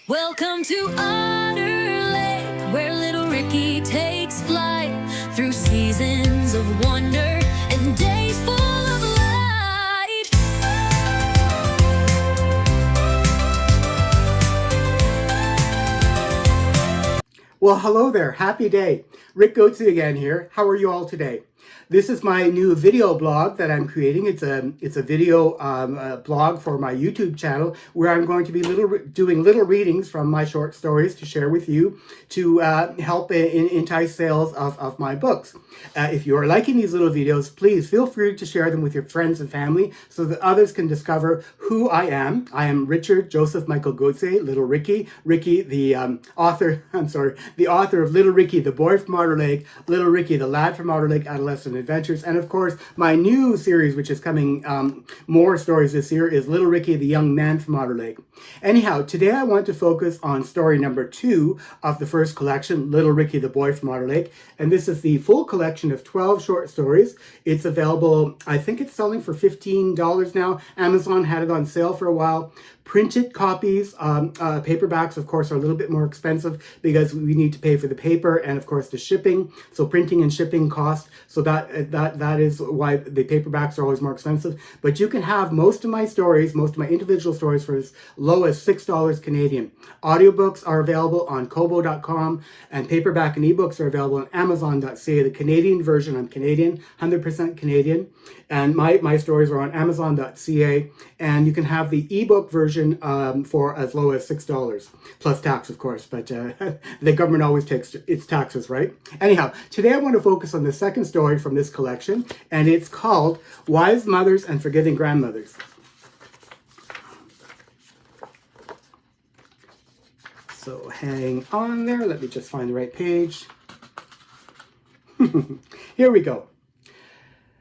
Welcome to Otter Lake, where little Ricky takes flight through seasons of wonder and days full of light. Well, hello there. Happy day. Rick Goatsy again here. How are you all today? This is my new video blog that I'm creating. It's a video blog for my YouTube channel where I'm going to be doing little readings from my short stories to share with you to help entice sales of my books. If you are liking these little videos, please feel free to share them with your friends and family so that others can discover who I am. I am Richard Joseph Michael Goatsy, Little Ricky. Ricky, the author of Little Ricky, the Boy from Otter Lake, Little Ricky, the Lad from Otter Lake, Adolescent Adventures, and of course, my new series, which is coming, more stories this year, is Little Ricky, the Young Man from Otter Lake. Anyhow, today I want to focus on story number 2 of the first collection, Little Ricky, the Boy from Otter Lake, and this is the full collection of 12 short stories. It's available, I think it's selling for $15 now. Amazon had it on sale for a while. Printed copies, paperbacks, of course, are a little bit more expensive because we need to pay for the paper and, of course, the shipping. So printing and shipping cost. So that is why the paperbacks are always more expensive. But you can have most of my stories, most of my individual stories, for as low as $6 Canadian. Audiobooks are available on Kobo.com, and paperback and ebooks are available on Amazon.ca. The Canadian version, I'm Canadian, 100% Canadian, and my stories are on Amazon.ca. And you can have the ebook version for as low as $6 plus tax, of course, but the government always takes its taxes, right? Anyhow, today I want to focus on the second story from this collection, and it's called Wise Mothers and Forgiving Grandmothers. So hang on there, let me just find the right page. Here we go.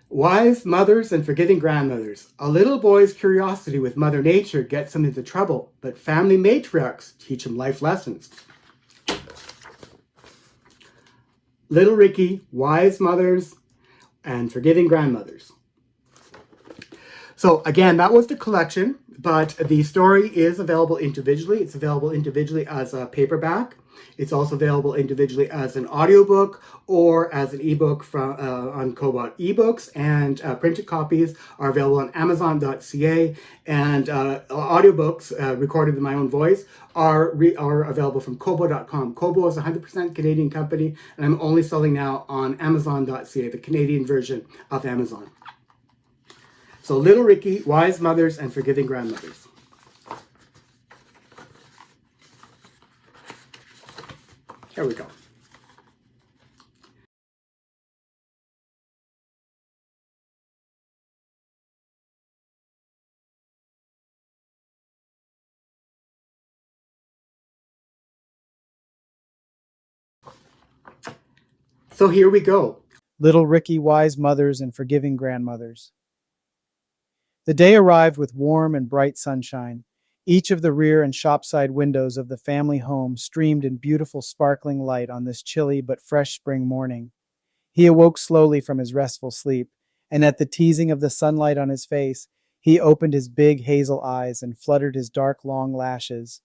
Wise mothers and forgiving grandmothers. A little boy's curiosity with Mother Nature gets him into trouble, but family matriarchs teach him life lessons. Little Ricky, Wise Mothers and Forgiving Grandmothers. So again, that was the collection, but the story is available individually. It's available individually as a paperback. It's also available individually as an audiobook or as an ebook on Kobo. Ebooks and printed copies are available on Amazon.ca, and audiobooks recorded in my own voice are available from Kobo.com. Kobo is a 100% Canadian company, and I'm only selling now on Amazon.ca, the Canadian version of Amazon. So Little Ricky, Wise Mothers and Forgiving Grandmothers. Here we go. So here we go. Little Ricky, Wise Mothers and Forgiving Grandmothers. The day arrived with warm and bright sunshine. Each of the rear and shopside windows of the family home streamed in beautiful sparkling light on this chilly but fresh spring morning. He awoke slowly from his restful sleep, and at the teasing of the sunlight on his face, he opened his big hazel eyes and fluttered his dark long lashes.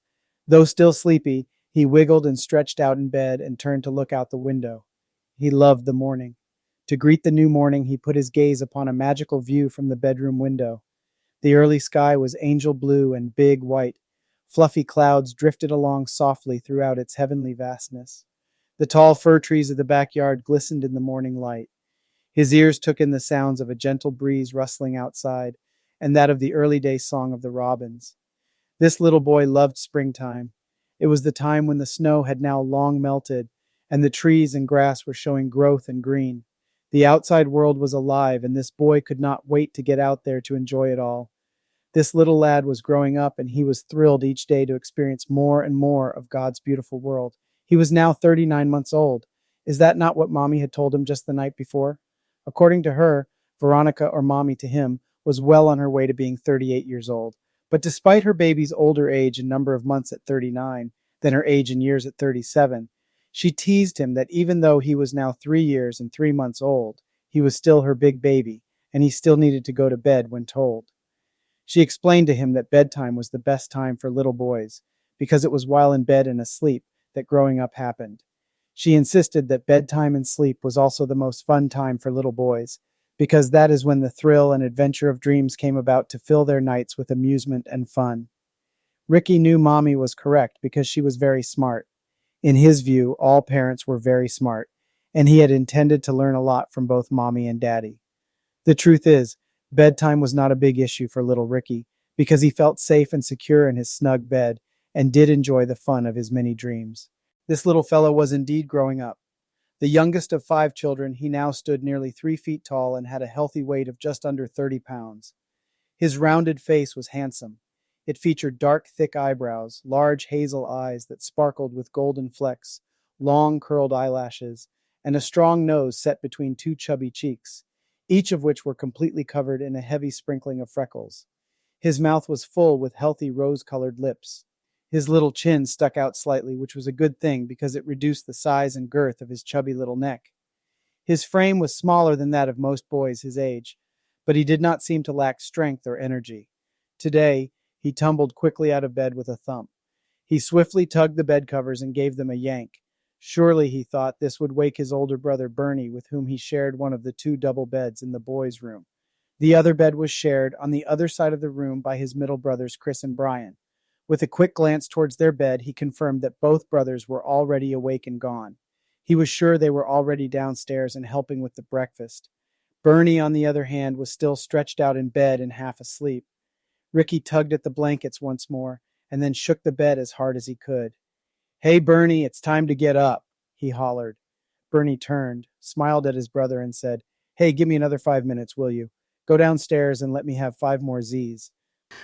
Though still sleepy, he wiggled and stretched out in bed and turned to look out the window. He loved the morning. To greet the new morning, he put his gaze upon a magical view from the bedroom window. The early sky was angel blue and big white. Fluffy clouds drifted along softly throughout its heavenly vastness. The tall fir trees of the backyard glistened in the morning light. His ears took in the sounds of a gentle breeze rustling outside, and that of the early day song of the robins. This little boy loved springtime. It was the time when the snow had now long melted, and the trees and grass were showing growth and green. The outside world was alive, and this boy could not wait to get out there to enjoy it all. This little lad was growing up, and he was thrilled each day to experience more and more of God's beautiful world. He was now 39 months old. Is that not what Mommy had told him just the night before? According to her, Veronica, or Mommy to him, was well on her way to being 38 years old. But despite her baby's older age and number of months at 39 than her age in years at 37, she teased him that even though he was now 3 years and 3 months old, he was still her big baby, and he still needed to go to bed when told. She explained to him that bedtime was the best time for little boys, because it was while in bed and asleep that growing up happened. She insisted that bedtime and sleep was also the most fun time for little boys, because that is when the thrill and adventure of dreams came about to fill their nights with amusement and fun. Ricky knew Mommy was correct because she was very smart. In his view, all parents were very smart, and he had intended to learn a lot from both Mommy and Daddy. The truth is, bedtime was not a big issue for little Ricky, because he felt safe and secure in his snug bed and did enjoy the fun of his many dreams. This little fellow was indeed growing up. The youngest of 5 children, he now stood nearly 3 feet tall and had a healthy weight of just under 30 pounds. His rounded face was handsome. It featured dark, thick eyebrows, large hazel eyes that sparkled with golden flecks, long curled eyelashes, and a strong nose set between 2 chubby cheeks, each of which were completely covered in a heavy sprinkling of freckles. His mouth was full with healthy rose-colored lips. His little chin stuck out slightly, which was a good thing because it reduced the size and girth of his chubby little neck. His frame was smaller than that of most boys his age, but he did not seem to lack strength or energy. Today, he tumbled quickly out of bed with a thump. He swiftly tugged the bed covers and gave them a yank. Surely, he thought, this would wake his older brother Bernie, with whom he shared one of the 2 double beds in the boys' room. The other bed was shared on the other side of the room by his middle brothers Chris and Brian. With a quick glance towards their bed, he confirmed that both brothers were already awake and gone. He was sure they were already downstairs and helping with the breakfast. Bernie, on the other hand, was still stretched out in bed and half asleep. Ricky tugged at the blankets once more, and then shook the bed as hard as he could. "Hey, Bernie, it's time to get up," he hollered. Bernie turned, smiled at his brother, and said, "Hey, give me another 5 minutes, will you? Go downstairs and let me have 5 more Z's."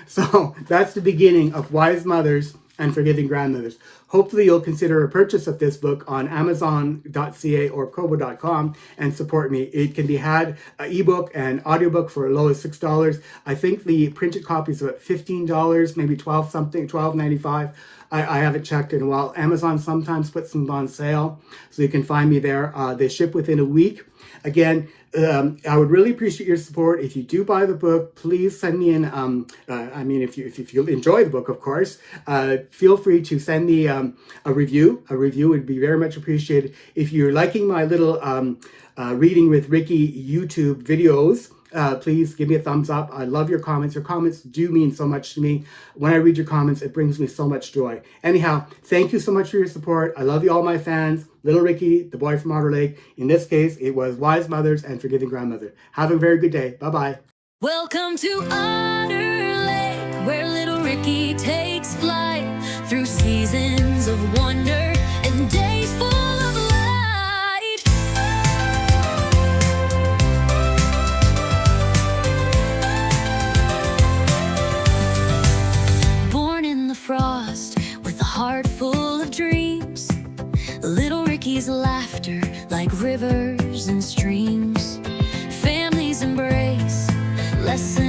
So that's the beginning of Wise Mothers and Forgiving Grandmothers. Hopefully you'll consider a purchase of this book on Amazon.ca or Kobo.com and support me. It can be had ebook and audiobook for as low as $6. I think the printed copy is about $15, maybe 12 something, $12.95. I haven't checked in a while. Amazon sometimes puts them on sale, so you can find me there. They ship within a week. Again, I would really appreciate your support. If you do buy the book, please send me if you enjoy the book, of course, feel free to send me a review. A review would be very much appreciated. If you're liking my little Reading with Ricky YouTube videos, please give me a thumbs up. I love your comments. Your comments do mean so much to me. When I read your comments, it brings me so much joy. Anyhow, thank you so much for your support. I love you, all my fans. Little Ricky, the boy from Otter Lake. In this case, it was Wise Mothers and Forgiving Grandmother. Have a very good day. Bye-bye. Welcome to Otter Lake, where little Ricky takes flight through seasons of wonder and days full of light. Born in the frost with a heart full of dreams, little Ricky's laughter like rivers and streams. Families embrace lessons